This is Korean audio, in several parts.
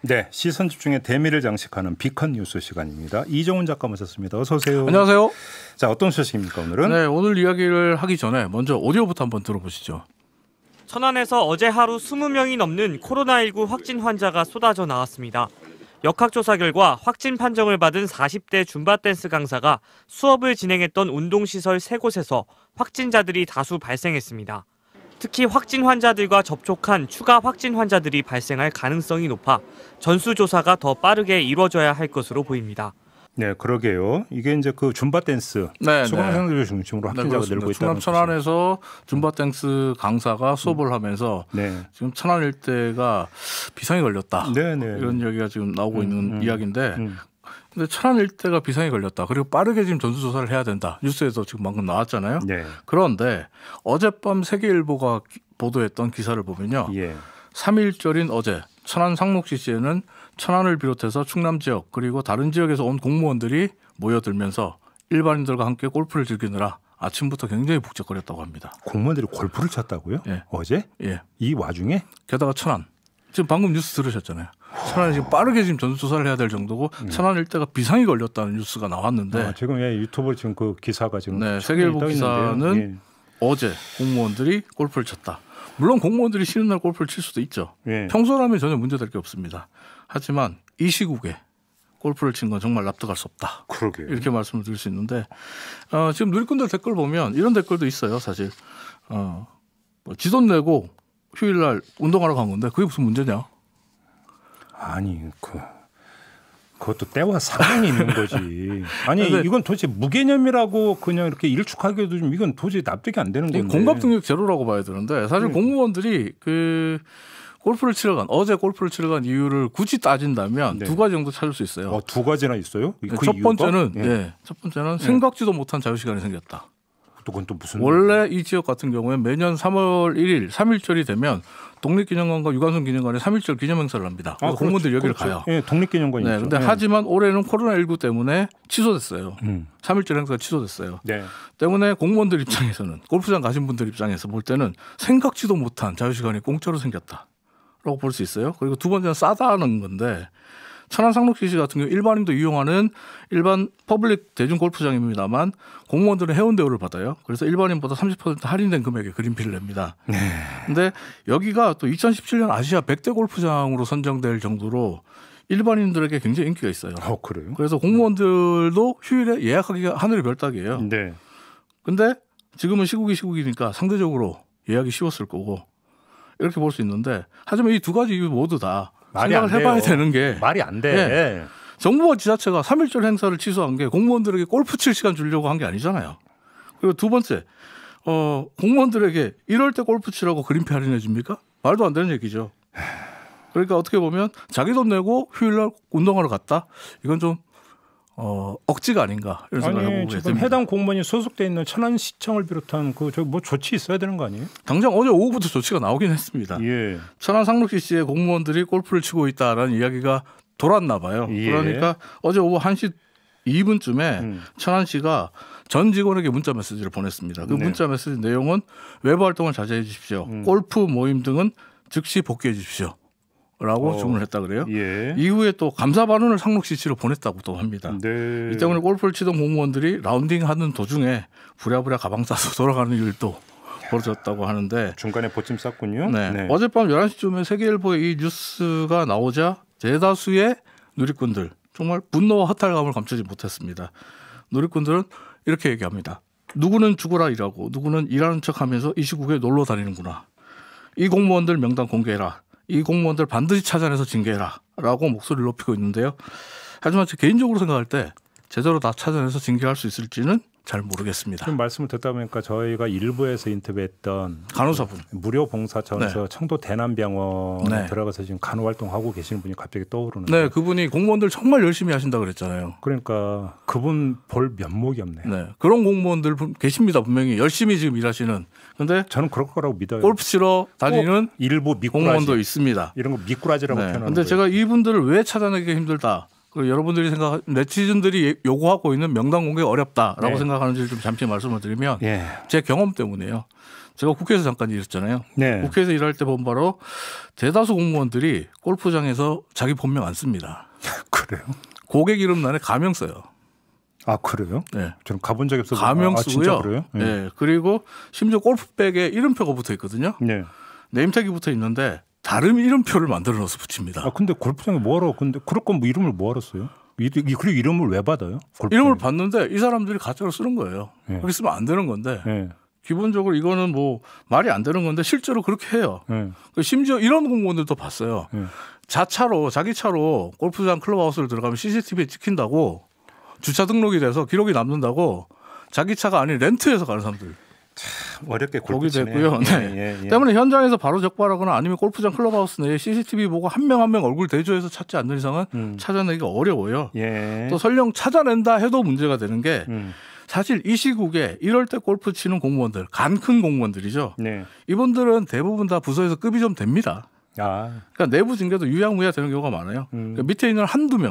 네, 시선 집중의 대미를 장식하는 비컨 뉴스 시간입니다. 이정훈 작가 모셨습니다. 어서 오세요. 안녕하세요. 자, 어떤 소식입니까 오늘은? 네, 오늘 이야기를 하기 전에 먼저 오디오부터 한번 들어보시죠. 천안에서 어제 하루 20명이 넘는 코로나19 확진 환자가 쏟아져 나왔습니다. 역학조사 결과 확진 판정을 받은 40대 줌바 댄스 강사가 수업을 진행했던 운동시설 3곳에서 확진자들이 다수 발생했습니다. 특히 확진 환자들과 접촉한 추가 확진 환자들이 발생할 가능성이 높아 전수조사가 더 빠르게 이루어져야 할 것으로 보입니다. 네, 그러게요. 이게 이제 그 줌바 댄스 수강생들을 중심으로 확진자가 늘고 있다는 충남 천안에서 줌바 댄스 강사가 수업을 하면서 지금 천안 일대가 비상이 걸렸다. 이런 이야기가 지금 나오고 있는 이야기인데 근데 천안 일대가 비상이 걸렸다. 그리고 빠르게 지금 전수조사를 해야 된다. 뉴스에서 지금 방금 나왔잖아요. 그런데 어젯밤 세계일보가 보도했던 기사를 보면요. 3일절인 어제 천안 상록시시에는 천안을 비롯해서 충남 지역 그리고 다른 지역에서 온 공무원들이 모여들면서 일반인들과 함께 골프를 즐기느라 아침부터 굉장히 북적거렸다고 합니다. 공무원들이 골프를 쳤다고요? 어제? 이 와중에? 게다가 천안. 지금 방금 뉴스 들으셨잖아요. 천안이 지금 빠르게 지금 전수조사를 해야 될 정도고 천안 일대가 비상이 걸렸다는 뉴스가 나왔는데 지금 유튜브 지금 그 기사가 지금 세계일보 기사는 어제 공무원들이 골프를 쳤다. 물론 공무원들이 쉬는 날 골프를 칠 수도 있죠. 평소라면 전혀 문제될 게 없습니다. 하지만 이 시국에 골프를 친 건 정말 납득할 수 없다. 그러게요. 이렇게 말씀을 드릴 수 있는데 지금 누리꾼들 댓글 보면 이런 댓글도 있어요. 사실 뭐 지돈 내고 휴일날 운동하러 간 건데 그게 무슨 문제냐? 아니 그것도 때와 상황이 있는 거지. 아니 이건 도대체 무개념이라고 그냥 이렇게 일축하기도 좀 이건 도저히 납득이 안 되는 건데. 공감 능력 제로라고 봐야 되는데 사실 공무원들이 어제 골프를 치러 간 이유를 굳이 따진다면 두 가지 정도 찾을 수 있어요. 두 가지나 있어요? 첫 번째는 생각지도 못한 자유시간이 생겼다. 그건 또 무슨 원래 이 지역 같은 경우에 매년 3월 1일 3.1절이 되면 독립기념관과 유관순 기념관에 3.1절 기념행사를 합니다. 공무원들이 여기를 가요. 독립기념관이 있죠. 근데 하지만 올해는 코로나19 때문에 취소됐어요. 3.1절 행사가 취소됐어요. 때문에 공무원들 입장에서는 골프장 가신 분들 입장에서 볼 때는 생각지도 못한 자유시간이 공짜로 생겼다라고 볼 수 있어요. 그리고 두 번째는 싸다는 건데 천안 상록시시 같은 경우 일반인도 이용하는 일반 퍼블릭 대중 골프장입니다만 공무원들은 회원 대우를 받아요. 그래서 일반인보다 30% 할인된 금액에 그린피를 냅니다. 그런데 여기가 또 2017년 아시아 100대 골프장으로 선정될 정도로 일반인들에게 굉장히 인기가 있어요. 그래요? 그래서 공무원들도 휴일에 예약하기가 하늘의 별 따기예요. 근데 지금은 시국이니까 상대적으로 예약이 쉬웠을 거고 이렇게 볼 수 있는데 하지만 이 두 가지 이유 모두 다 생각을 해봐야 되는 게 말이 안 돼. 정부와 지자체가 3.1절 행사를 취소한 게 공무원들에게 골프 칠 시간 주려고 한 게 아니잖아요. 그리고 두 번째, 공무원들에게 이럴 때 골프 치라고 그린피 할인해 줍니까? 말도 안 되는 얘기죠. 그러니까 어떻게 보면 자기 돈 내고 휴일날 운동하러 갔다? 이건 좀 억지가 아닌가 이런 생각을 해보게 지금 됩니다. 해당 공무원이 소속돼 있는 천안시청을 비롯한 뭐 조치 있어야 되는 거 아니에요? 당장 어제 오후부터 조치가 나오긴 했습니다. 천안 상록시시의 공무원들이 골프를 치고 있다라는 이야기가 돌았나 봐요. 그러니까 어제 오후 1시 2분쯤에 천안시가 전 직원에게 문자 메시지를 보냈습니다. 그 문자 메시지 내용은 외부 활동을 자제해 주십시오. 골프 모임 등은 즉시 복귀해 주십시오. 라고 주문을 했다 그래요. 이후에 또 감사 발언을 상록시시로 보냈다고 또 합니다. 이 때문에 골프를 치던 공무원들이 라운딩하는 도중에 부랴부랴 가방 싸서 돌아가는 일도 벌어졌다고 하는데 중간에 보침 쌌군요. 어젯밤 11시쯤에 세계일보에 이 뉴스가 나오자 대다수의 누리꾼들 정말 분노와 허탈감을 감추지 못했습니다. 누리꾼들은 이렇게 얘기합니다. 누구는 죽어라 일하고 누구는 일하는 척하면서 이 시국에 놀러 다니는구나. 이 공무원들 명단 공개해라. 이 공무원들 반드시 찾아내서 징계해라 라고 목소리를 높이고 있는데요. 하지만 제 개인적으로 생각할 때 제대로 다 찾아내서 징계할 수 있을지는 잘 모르겠습니다. 지금 말씀을 듣다 보니까 저희가 일부에서 인터뷰했던 간호사분 무료 봉사 차원에서 청도 대남병원에 들어가서 지금 간호 활동하고 계시는 분이 갑자기 떠오르는데 그분이 공무원들 정말 열심히 하신다 그랬잖아요. 그러니까 그분 볼 면목이 없네요. 그런 공무원들 계십니다. 분명히 열심히 지금 일하시는. 그런데 저는 그럴 거라고 믿어요. 골프 치러 다니는 일부 미꾸라지 공무원도 있습니다. 이런 거 미꾸라지라고 표현하는 그런데 제가 이분들을 왜 찾아내기 힘들다. 그리고 여러분들이 네티즌들이 요구하고 있는 명단 공개 어렵다라고 생각하는지를 좀 잠시 말씀을 드리면 제 경험 때문에요. 제가 국회에서 잠깐 일했잖아요. 네. 국회에서 일할 때 보면 바로 대다수 공무원들이 골프장에서 자기 본명 안 씁니다. 그래요? 고객 이름란에 가명 써요. 아 그래요? 네. 저는 가본 적이 없어서. 가명 쓰고요. 진짜 그래요? 네. 네. 그리고 심지어 골프백에 이름표가 붙어 있거든요. 네. 네임택이 붙어 있는데 다른 이름표를 만들어 넣어서 붙입니다. 아 근데 골프장에 뭐하러? 근데 그럴 거면 뭐 이름을 뭐하러 써요? 그리고 이름을 왜 받아요? 골프장에? 이름을 받는데 이 사람들이 가짜로 쓰는 거예요. 네. 그렇게 쓰면 안 되는 건데. 네. 기본적으로 이거는 뭐 말이 안 되는 건데 실제로 그렇게 해요. 네. 심지어 이런 공무원들도 봤어요. 네. 자기 차로 골프장 클럽하우스를 들어가면 CCTV에 찍힌다고 주차 등록이 돼서 기록이 남는다고 자기 차가 아닌 렌트해서 가는 사람들. 참 어렵게 골프 됐고요. 네. 때문에 현장에서 바로 적발하거나 아니면 골프장 클럽하우스 내에 CCTV 보고 한 명 한 명 얼굴 대조해서 찾지 않는 이상은 찾아내기가 어려워요. 예. 또 설령 찾아낸다 해도 문제가 되는 게 사실 이 시국에 이럴 때 골프 치는 공무원들, 간 큰 공무원들이죠. 네. 이분들은 대부분 다 부서에서 급이 좀 됩니다. 그러니까 내부 징계도 유야무야 되는 경우가 많아요. 그러니까 밑에 있는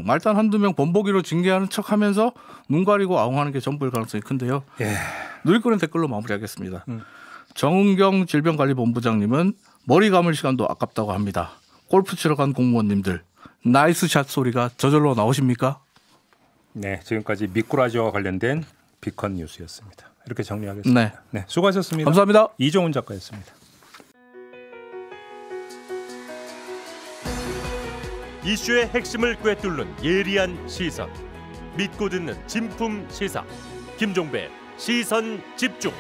말단 한두 명 본보기로 징계하는 척하면서 눈 가리고 아웅하는 게 전부일 가능성이 큰데요. 예. 누리꾼은 댓글로 마무리하겠습니다. 정은경 질병관리본부장님은 머리 감을 시간도 아깝다고 합니다. 골프 치러 간 공무원님들 나이스 샷 소리가 저절로 나오십니까? 네, 지금까지 미꾸라지와 관련된 비컨 뉴스였습니다. 이렇게 정리하겠습니다. 네, 네 수고하셨습니다. 감사합니다. 이종훈 작가였습니다. 이슈의 핵심을 꿰뚫는 예리한 시선, 믿고 듣는 진품 시사, 김종배 시선 집중.